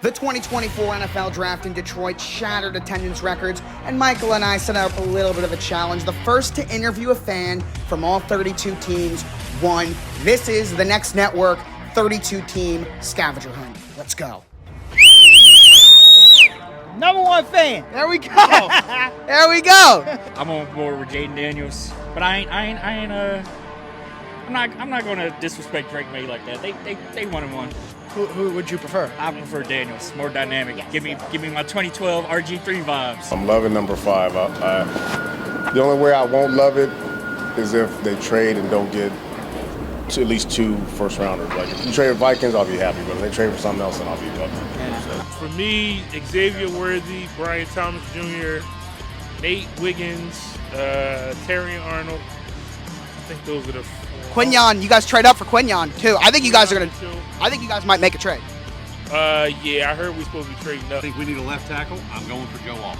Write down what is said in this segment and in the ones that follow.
The 2024 NFL Draft in Detroit shattered attendance records, and Michael and I set up a little bit of a challenge. The first to interview a fan from all 32 teams won. This is the Next Network 32-team scavenger hunt. Let's go. Number one fan. There we go. There we go. I'm on board with Jaden Daniels, but I'm not going to disrespect Drake May like that. They 1-1. Who would you prefer? I prefer Daniels, more dynamic. Yes. Give me my 2012 RG3 vibes. I'm loving number 5. The only way I won't love it is if they trade and don't get at least 2 first-rounders. Like if you trade with Vikings, I'll be happy, but if they trade for something else, then I'll be upset. For me, Xavier Worthy, Brian Thomas Jr., Nate Wiggins, Terrion Arnold. I think those are the 4. Quinyon, you guys trade up for Quinyon too. I think you guys might make a trade. Yeah, I heard we're supposed to be trading up. I think we need a left tackle. I'm going for Joe Alt.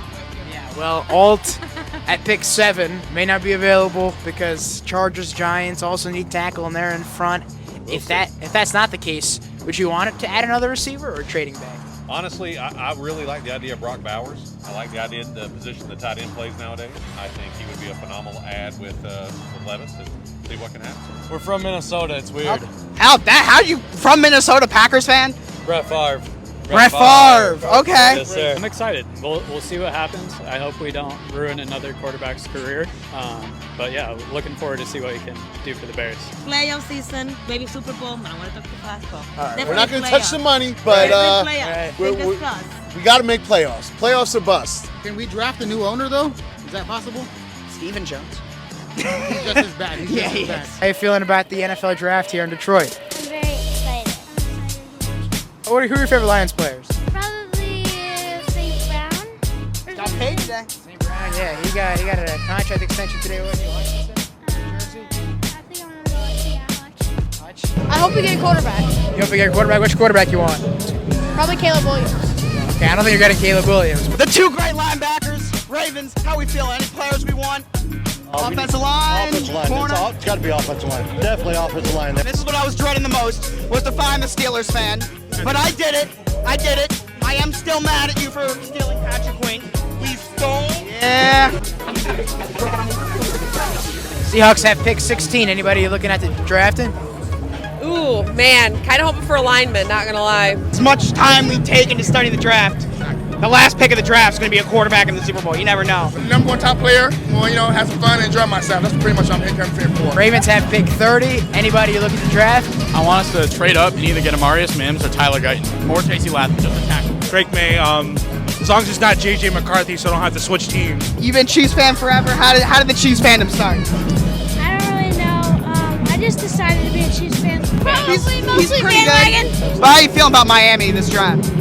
Yeah, well, Alt at pick 7 may not be available because Chargers, Giants also need tackle and they're in front. If that's not the case, would you want it to add another receiver or trading back? Honestly, I really like the idea of Brock Bowers. I like the idea of the position the tight end plays nowadays. I think he would be a phenomenal add with Levis and see what can happen. We're from Minnesota. It's weird. How you from Minnesota, Packers fan? Brett Favre. Brett Favre. Okay. Yes, sir. I'm excited. We'll see what happens. I hope we don't ruin another quarterback's career. But yeah, looking forward to see what he can do for the Bears. Playoff season, maybe Super Bowl. I want to talk to Pasco. All right, we're not going to touch the money, but we got to make playoffs. Playoffs or bust. Can we draft a new owner though? Is that possible? Stephen Jones. He's just as bad. He's just as bad. How are you feeling about the NFL draft here in Detroit? I'm very excited. Who are your favorite Lions players? Probably St. Brown. Got paid today. St. Brown, yeah. He got a contract extension today. What did you like? Jersey? I think I'm going to go with Hutch? I hope we get a quarterback. You hope we get a quarterback? Which quarterback you want? Probably Caleb Williams. Okay, I don't think you're getting Caleb Williams. The 2 great linebackers, Ravens. How we feel? Any players we want? Offensive line, corner. It's got to be offensive line. Definitely offensive line. This is what I was dreading the most, was to find the Steelers fan. But I did it. I am still mad at you for stealing Patrick Queen. We stole. Yeah. Seahawks have pick 16. Anybody you looking at the drafting? Ooh, man. Kind of hoping for a lineman, not going to lie. As much time we take into studying the draft, the last pick of the draft is going to be a quarterback in the Super Bowl. You never know. Number 1 top player, have some fun and enjoy myself. That's pretty much what I'm here for. Ravens have pick 30. Anybody you looking to draft? I want us to trade up and either get Amarius Mims or Tyler Guyton. More J.C. Latham, just a tackle. Drake May, as long as it's not J.J. McCarthy, so I don't have to switch teams. You've been Chiefs fan forever. How did the Chiefs fandom start? I don't really know. I just decided to be a Chiefs fan. Mostly pretty bandwagon. good. But how are you feeling about Miami this draft?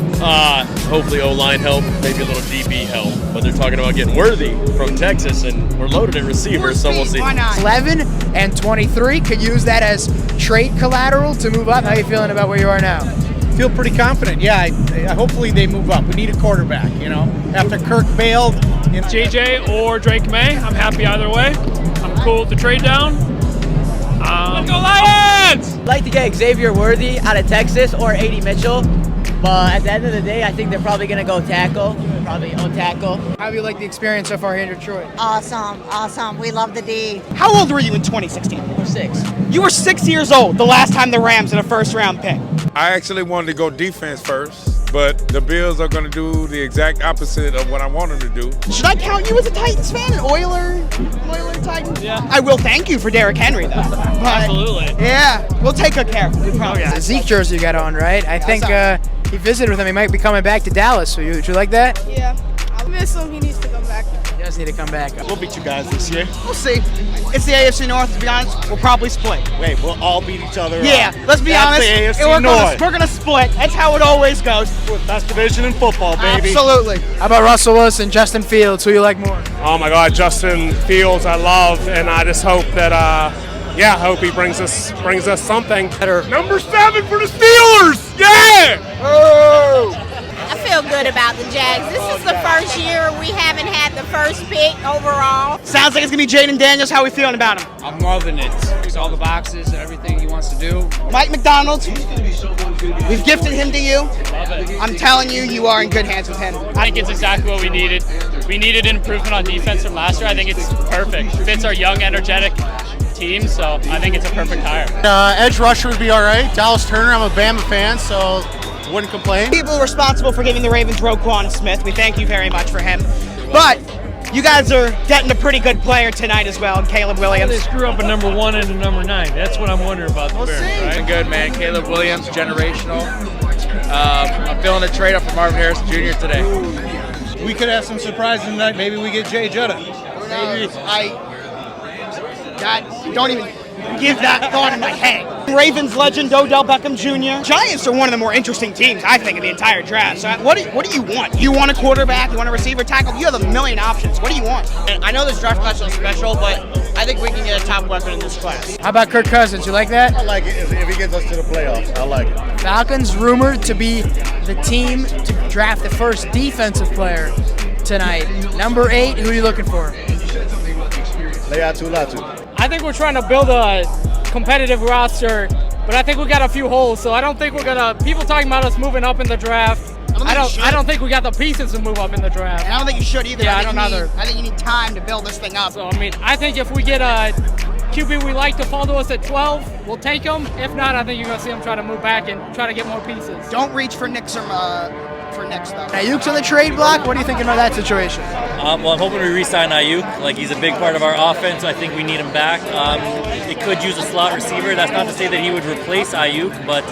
Hopefully O-line help, maybe a little DB help. But they're talking about getting Worthy from Texas, and we're loaded at receivers, so we'll see. Why not? 11 and 23 could use that as trade collateral to move up. How are you feeling about where you are now? Feel pretty confident. Yeah, hopefully they move up. We need a quarterback, After Kirk bailed. JJ or Drake May, I'm happy either way. I'm cool with the trade down. Let's go Lions! I'd like to get Xavier Worthy out of Texas or A.D. Mitchell. But at the end of the day, I think they're probably going to go tackle. Probably tackle. How have you liked the experience so far here in Detroit? Awesome. We love the D. How old were you in 2016? We're 6. You were 6 years old the last time the Rams had a first-round pick. I actually wanted to go defense first, but the Bills are going to do the exact opposite of what I want them to do. Should I count you as a Titans fan? An Oiler Titan? Yeah. I will thank you for Derrick Henry, though. Absolutely. Yeah, we'll take good care. We promise. yeah. The Zeke jersey you got on, right? I think he visited with him. He might be coming back to Dallas. Would you like that? Yeah. I'll miss him. He needs to come back. He does need to come back. We'll beat you guys this year. We'll see. It's the AFC North, to be honest. We'll probably split. Wait, we'll all beat each other. Yeah, let's be That's honest. the AFC North. We're gonna split. That's how it always goes. Best division in football, baby. Absolutely. How about Russell Wilson, Justin Fields? Who you like more? Oh my God, Justin Fields, I love, and I just hope that, I hope he brings us something better. Number 7 for the Steelers, yeah! I feel good. good about the Jags. This is the first year we haven't had the first pick overall. Sounds like it's going to be Jaden Daniels. How are we feeling about him? I'm loving it. It's all the boxes and everything he wants to do. Mike McDonald, we've gifted him to you. I'm telling you, you are in good hands with him. I think it's exactly what we needed. We needed an improvement on defense from last year. I think it's perfect. Fits our young, energetic team, so I think it's a perfect hire. Edge rusher would be all right. Dallas Turner, I'm a Bama fan, so wouldn't complain. People responsible for giving the Ravens Roquan Smith. We thank you very much for him. But you guys are getting a pretty good player tonight as well, Caleb Williams. They screw up a number 1 and a number 9. That's what I'm wondering about the Bears. Right? Good, man. Caleb Williams, generational. I'm feeling a trade up for Marvin Harris Jr. today. We could have some surprises tonight. Maybe we get Jay Jutta. Maybe don't even give that thought in my head. Ravens legend Odell Beckham Jr. Giants are one of the more interesting teams, I think, in the entire draft. So what do you want? You want a quarterback? You want a receiver, tackle? You have a million options. What do you want? I know this draft class is special, but I think we can get a top weapon in this class. How about Kirk Cousins? You like that? I like it if he gets us to the playoffs. I like it. Falcons rumored to be the team to draft the first defensive player tonight. Number 8, who are you looking for? Leatu Latu. I think we're trying to build a competitive roster, but I think we got a few holes, so I don't think we're gonna. People talking about us moving up in the draft. I don't think we got the pieces to move up in the draft. And I don't think you should either. Yeah, I don't either. I think you need time to build this thing up. So I mean, I think if we get a QB we like to fall to us at 12, we'll take him. If not, I think you're gonna see him try to move back and try to get more pieces. Don't reach for Nick's for next though. Ayuk's on the trade block. What are you thinking about that situation? Well, I'm hoping we re-sign Ayuk. Like, he's a big part of our offense. I think we need him back. It could use a slot receiver. That's not to say that he would replace Ayuk, but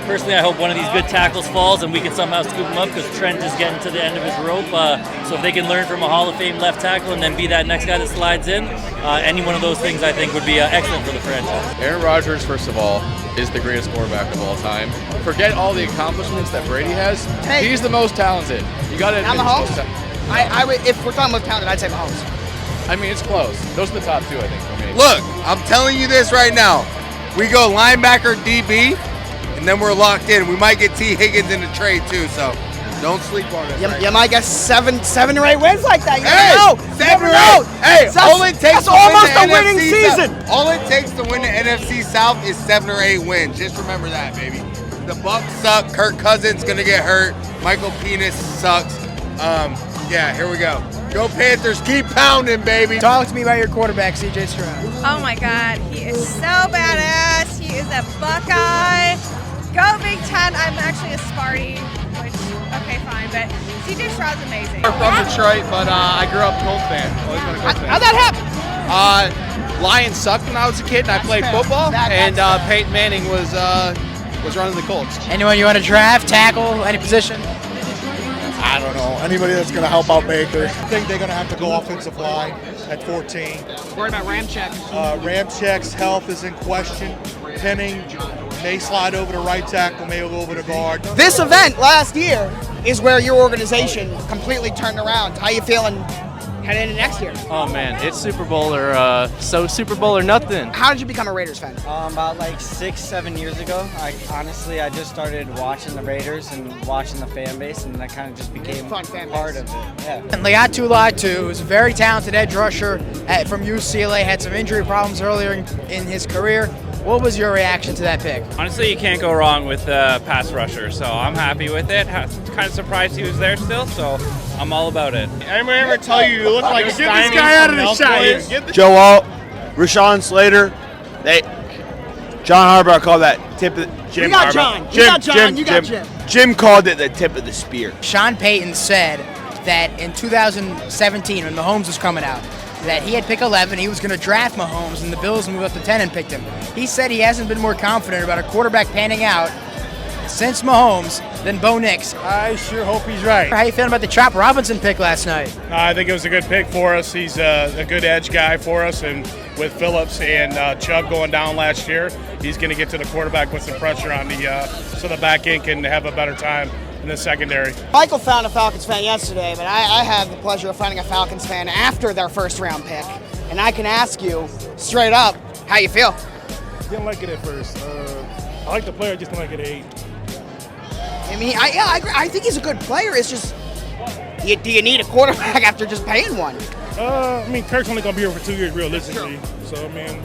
personally, I hope one of these good tackles falls and we can somehow scoop him up because Trent is getting to the end of his rope. So if they can learn from a Hall of Fame left tackle and then be that next guy that slides in, any one of those things I think would be excellent for the franchise. Aaron Rodgers, first of all, is the greatest quarterback of all time. Forget all the accomplishments that Brady has. Hey. He's the most talented. You got to admit. Mahomes? I would, if we're talking about talented, I'd say Mahomes. I mean, it's close. Those are the top 2, I think, for me. Look, I'm telling you this right now. We go linebacker, DB, and then we're locked in. We might get T. Higgins in the trade too, so don't sleep on it. You might get seven or 8 wins like that. You Hey, 7 or 8. Hey, all it takes to almost a winning season. All it takes to win the NFC South is 7 or 8 wins. Just remember that, baby. The Bucs suck. Kirk Cousins gonna get hurt. Michael Penis sucks. Yeah, here we go. Go Panthers, keep pounding, baby. Talk to me about your quarterback, CJ Stroud. Oh my God, he is so badass. He is a Buckeye. Go Big Ten. I'm actually a Sparty, which, okay, fine, but CJ Stroud's amazing. I'm from Detroit, but I grew up a Colts fan. Always been a Colts fan. How'd that happen? Lions sucked when I was a kid, and I played football, and Peyton Manning was running the Colts. Anyone you want to draft, tackle, any position? I don't know. Anybody that's going to help out Baker. I think they're going to have to go offensive line at 14. Worried about Ramczyk. Ramczyk's health is in question. Penning may slide over to right tackle, may go over to guard. This event last year is where your organization completely turned around. How you feeling heading into next year? Oh man, it's Super Bowl or Super Bowl or nothing. How did you become a Raiders fan? About like 6-7 years ago. I just started watching the Raiders and watching the fan base, and that kind of just became part of it. Yeah. And Leatu Latu, who's a very talented edge rusher from UCLA, had some injury problems earlier in his career. What was your reaction to that pick? Honestly, you can't go wrong with the pass rusher, so I'm happy with it. Kind of surprised he was there still, so I'm all about it. Anyone ever tell you you look like Get this guy out of the shot. Joe Alt, Rashawn Slater, John Harbaugh called that tip of the Jim. You got John. You got John. You got Jim. Jim called it the tip of the spear. Sean Payton said that in 2017, when Mahomes was coming out, that he had pick 11, he was going to draft Mahomes, and the Bills moved up to 10 and picked him. He said he hasn't been more confident about a quarterback panning out since Mahomes than Bo Nix. I sure hope he's right. How you feeling about the Chop Robinson pick last night? I think it was a good pick for us. He's a good edge guy for us, and with Phillips and Chubb going down last year, he's going to get to the quarterback with some pressure on so the back end can have a better time in the secondary. Michael found a Falcons fan yesterday, but I had the pleasure of finding a Falcons fan after their first round pick. And I can ask you straight up, how you feel? Didn't like it at first. I like the player, just didn't like it at 8. I mean, I think he's a good player. It's just, do you need a quarterback after just paying one? I mean, Kirk's only going to be here for 2 years, realistically. So, I mean,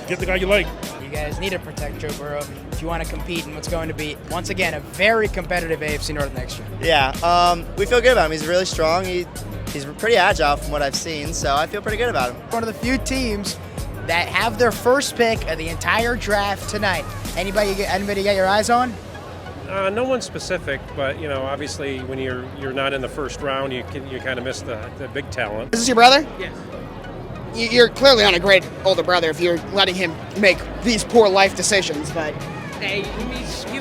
get the guy you like. You guys need to protect Joe Burrow if you want to compete in what's going to be, once again, a very competitive AFC North next year. Yeah, we feel good about him. He's really strong. He's pretty agile from what I've seen, so I feel pretty good about him. One of the few teams that have their first pick of the entire draft tonight. Anybody got your eyes on? No one specific, but obviously when you're not in the first round, you kind of miss the big talent. Is this your brother? Yes. You're clearly not a great older brother if you're letting him make these poor life decisions, but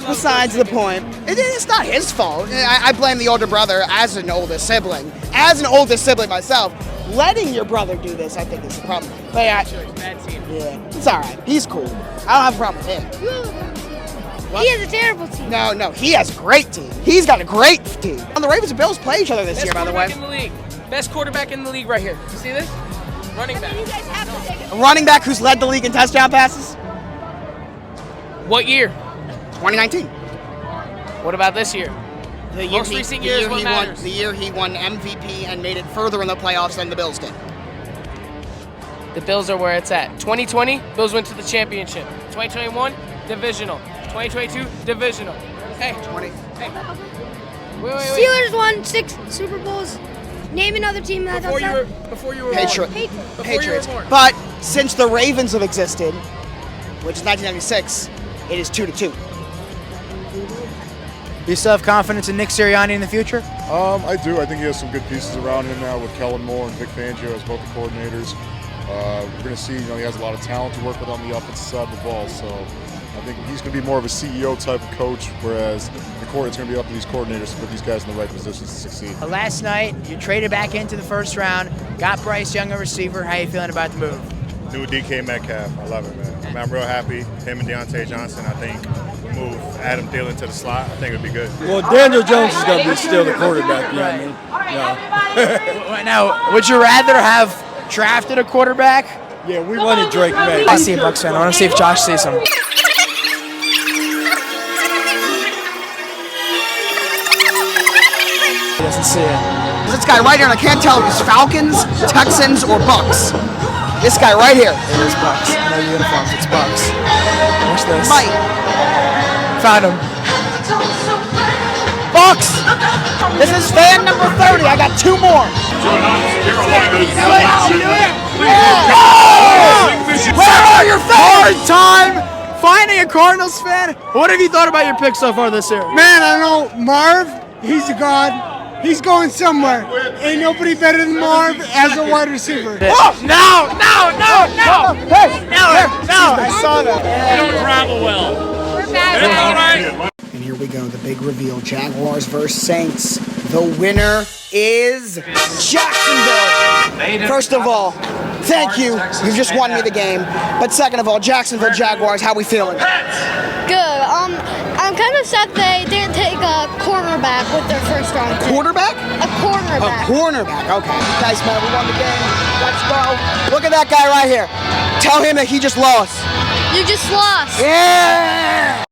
besides the point, it's not his fault. I blame the older brother as an oldest sibling. As an oldest sibling myself, letting your brother do this, I think, is the problem. But yeah, it's all right. He's cool. I don't have a problem with him. He has a terrible team. No, he has a great team. He's got a great team. And the Ravens and Bills play each other this year, by the way. Best quarterback in the league. Best quarterback in the league right here. You see this? Running back. You guys have to take it. A running back who's led the league in touchdown passes? What year? 2019. What about this year? The Most recent year is what matters. The year he won MVP and made it further in the playoffs than the Bills did. The Bills are where it's at. 2020, Bills went to the championship. 2021, divisional. 2022, divisional. Hey, 20. Hey. Wait. Steelers won 6 Super Bowls. Name another team that does that. Before you were Patriots. But since the Ravens have existed, which is 1996, it is 2-2. You still have confidence in Nick Sirianni in the future? I do. I think he has some good pieces around him now with Kellen Moore and Vic Fangio as both the coordinators. We're going to see, he has a lot of talent to work with on the offensive side of the ball. So I think he's going to be more of a CEO type of coach, whereas it's going to be up to these coordinators to put these guys in the right positions to succeed. Last night, you traded back into the first round, got Bryce Young a receiver. How you feeling about the move? New DK Metcalf. I love it, man. I'm real happy. Him and Deontay Johnson, I think, move Adam Thielen to the slot. I think it would be good. Well, Daniel Jones is going to be still the quarterback, you know what I mean? Now, would you rather have drafted a quarterback? Yeah, we wanted Drake May. I see a Bucs fan. I want to see if Josh sees him. He doesn't see it. This guy right here, and I can't tell if it's Falcons, Texans, or Bucks. This guy right here. It is Bucs. No uniforms. It's Bucs. Watch this. Mike. Found him. Bucks. This is fan number 30. I got 2 more. Where are your fans? Hard time finding a Cardinals fan. What have you thought about your pick so far this year? Man, I know Marv. He's a god. He's going somewhere. Ain't nobody better than Marv as a wide receiver. Oh, no. Hey, no. I saw that. You don't travel well. We're back. And here we go, the big reveal. Jaguars versus Saints. The winner is Jacksonville. First of all, thank you. You've just won me the game. But second of all, Jacksonville Jaguars, how we feeling? Good. I'm kind of sad they didn't take a cornerback with their first round pick. Quarterback? A cornerback. A cornerback, okay. Nice, man, we won the game. Let's go. Look at that guy right here. Tell him that he just lost. You just lost. Yeah!